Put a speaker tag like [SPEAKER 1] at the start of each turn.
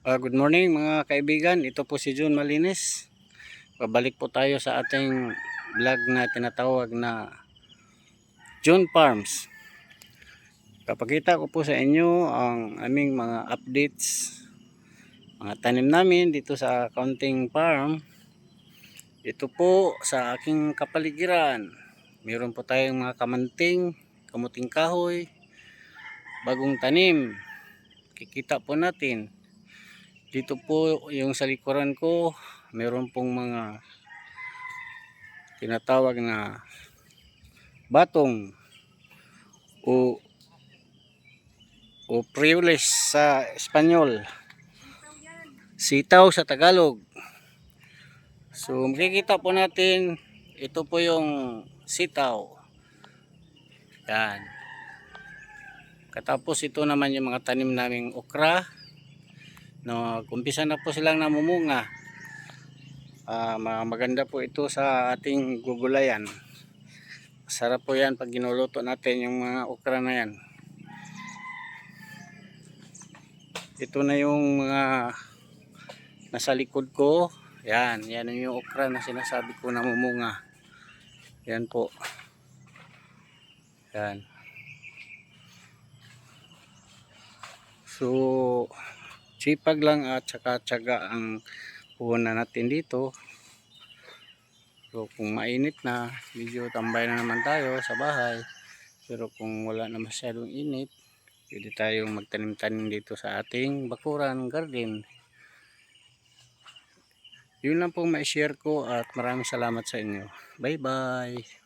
[SPEAKER 1] Good morning mga kaibigan, ito po si June Malines. Pabalik po tayo sa ating vlog na tinatawag na June Farms. Kapakita ko po sa inyo ang aming mga updates, mga tanim namin dito sa Kaunting Farm. Ito po sa aking kapaligiran. Meron po tayong mga kamanting, kamuting kahoy, bagong tanim. Kikita po natin. Dito po yung sa likuran ko, meron pong mga tinatawag na batong o frijoles sa Espanyol, sitaw sa Tagalog. So makikita po natin, ito po yung sitaw. Yan. Katapos ito naman yung mga tanim naming okra. No, kumpisa na po silang namumunga. Maganda po ito sa ating gugulayan. Sarap po yan pag ginuluto natin yung mga okra na yan. Ito na yung mga nasa likod ko. Yan yung okra na sinasabi ko namumunga. Yan po. Yan. So sipag lang at saka tiyaga ang puhunan natin dito. So kung mainit na, medyo tambay na naman tayo sa bahay. Pero kung wala na masyadong init, pwede tayong magtanim-tanim dito sa ating bakuran garden. Yun lang pong ma-share ko at maraming salamat sa inyo. Bye bye!